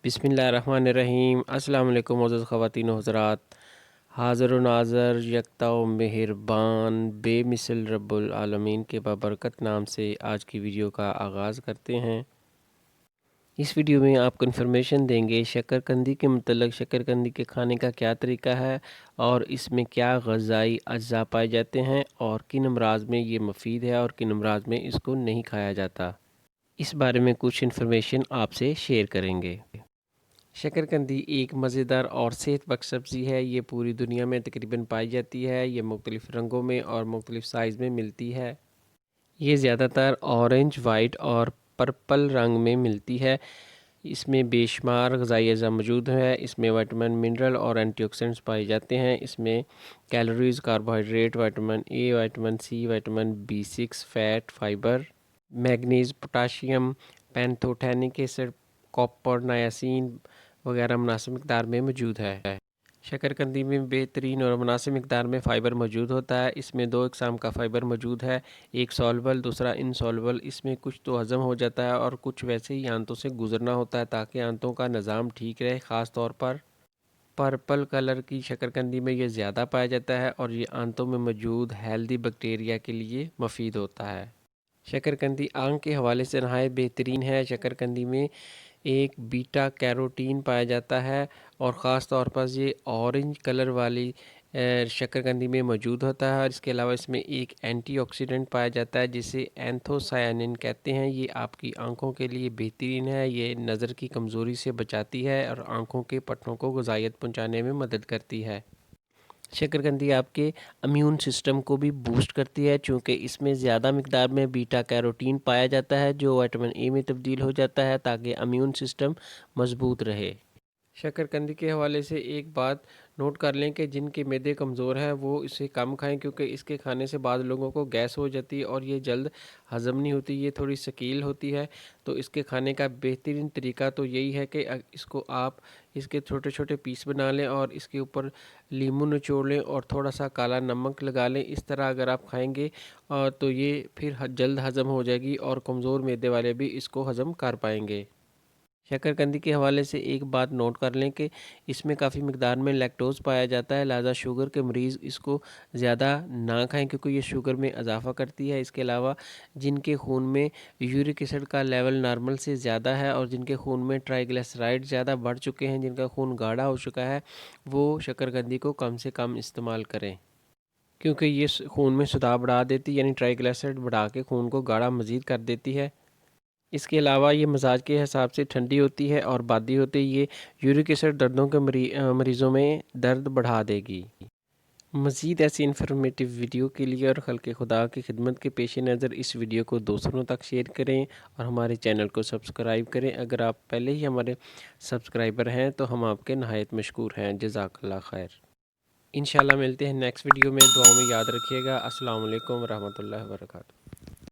بسم اللہ الرحمن الرحیم۔ السلام علیکم معزز خواتین و حضرات۔ حاضر و ناظر یکتا و مہربان بے مثل رب العالمین کے بابرکت نام سے آج کی ویڈیو کا آغاز کرتے ہیں۔ اس ویڈیو میں آپ کو انفارمیشن دیں گے شکرقندی کے متعلق، شکرقندی کے کھانے کا کیا طریقہ ہے اور اس میں کیا غذائی اجزاء پائے جاتے ہیں اور کن امراض میں یہ مفید ہے اور کن امراض میں اس کو نہیں کھایا جاتا۔ اس بارے میں کچھ انفارمیشن آپ سے شیئر کریں گے۔ شکرقندی ایک مزیدار اور صحت بخش سبزی ہے۔ یہ پوری دنیا میں تقریباً پائی جاتی ہے۔ یہ مختلف رنگوں میں اور مختلف سائز میں ملتی ہے۔ یہ زیادہ تر اورنج، وائٹ اور پرپل رنگ میں ملتی ہے۔ اس میں بے شمار غذائی اجزاء موجود ہیں۔ اس میں وٹامن، منرل اور اینٹی آکسیڈنٹس پائے جاتے ہیں۔ اس میں calories, carbohydrate, vitamin A, vitamin C, vitamin B6، fat, fibre, manganese, potassium, pantothenic acid, copper, niacin وغیرہ مناسب مقدار میں موجود ہے۔ شکرقندی میں بہترین اور مناسب مقدار میں فائبر موجود ہوتا ہے۔ اس میں دو اقسام کا فائبر موجود ہے، ایک سالبل، دوسرا انسالبل۔ اس میں کچھ تو ہضم ہو جاتا ہے اور کچھ ویسے ہی آنتوں سے گزرنا ہوتا ہے تاکہ آنتوں کا نظام ٹھیک رہے۔ خاص طور پر پرپل کلر کی شکرقندی میں یہ زیادہ پایا جاتا ہے اور یہ آنتوں میں موجود ہیلدی بیکٹیریا کے لیے مفید ہوتا ہے۔ شکرقندی آنکھ کے حوالے سے نہایت بہترین ہے۔ شکرقندی میں ایک بیٹا کیروٹین پایا جاتا ہے اور خاص طور پر یہ اورنج کلر والی شکرقندی میں موجود ہوتا ہے، اور اس کے علاوہ اس میں ایک اینٹی آکسیڈنٹ پایا جاتا ہے جسے اینتھوسیانن کہتے ہیں۔ یہ آپ کی آنکھوں کے لیے بہترین ہے۔ یہ نظر کی کمزوری سے بچاتی ہے اور آنکھوں کے پٹھوں کو غذائیت پہنچانے میں مدد کرتی ہے۔ شکرقندی آپ کے امیون سسٹم کو بھی بوسٹ کرتی ہے چونکہ اس میں زیادہ مقدار میں بیٹا کیروٹین پایا جاتا ہے جو وٹامن اے میں تبدیل ہو جاتا ہے تاکہ امیون سسٹم مضبوط رہے۔ شکرقندی کے حوالے سے ایک بات نوٹ کر لیں کہ جن کے معدے کمزور ہیں وہ اسے کم کھائیں کیونکہ اس کے کھانے سے بعض لوگوں کو گیس ہو جاتی ہے اور یہ جلد ہضم نہیں ہوتی، یہ تھوڑی ثقیل ہوتی ہے۔ تو اس کے کھانے کا بہترین طریقہ تو یہی ہے کہ اس کو آپ اس کے چھوٹے چھوٹے پیس بنا لیں اور اس کے اوپر لیموں نچوڑ لیں اور تھوڑا سا کالا نمک لگا لیں۔ اس طرح اگر آپ کھائیں گے تو یہ پھر جلد ہضم ہو جائے گی اور کمزور معدے والے بھی اس کو ہضم کر پائیں گے۔ شکرقندی کے حوالے سے ایک بات نوٹ کر لیں کہ اس میں کافی مقدار میں لیکٹوز پایا جاتا ہے، لہذا شوگر کے مریض اس کو زیادہ نہ کھائیں کیونکہ یہ شوگر میں اضافہ کرتی ہے۔ اس کے علاوہ جن کے خون میں یورک ایسڈ کا لیول نارمل سے زیادہ ہے اور جن کے خون میں ٹرائیگلیسرائڈ زیادہ بڑھ چکے ہیں، جن کا خون گاڑھا ہو چکا ہے، وہ شکرقندی کو کم سے کم استعمال کریں کیونکہ یہ خون میں صداع بڑھا دیتی، یعنی ٹرائیگلیسرائڈ بڑھا کے خون کو گاڑھا مزید کر دیتی ہے۔ اس کے علاوہ یہ مزاج کے حساب سے ٹھنڈی ہوتی ہے اور بادی ہوتی ہے۔ یہ یورک ایسڈ دردوں کے مریضوں میں درد بڑھا دے گی۔ مزید ایسی انفارمیٹیو ویڈیو کے لیے اور خلق خدا کی خدمت کے پیش نظر اس ویڈیو کو دوسروں تک شیئر کریں اور ہمارے چینل کو سبسکرائب کریں۔ اگر آپ پہلے ہی ہمارے سبسکرائبر ہیں تو ہم آپ کے نہایت مشکور ہیں۔ جزاک اللہ خیر۔ انشاءاللہ ملتے ہیں نیکسٹ ویڈیو میں۔ دعاؤں میں یاد رکھیے گا۔ السلام علیکم ورحمۃ اللہ وبرکاتہ۔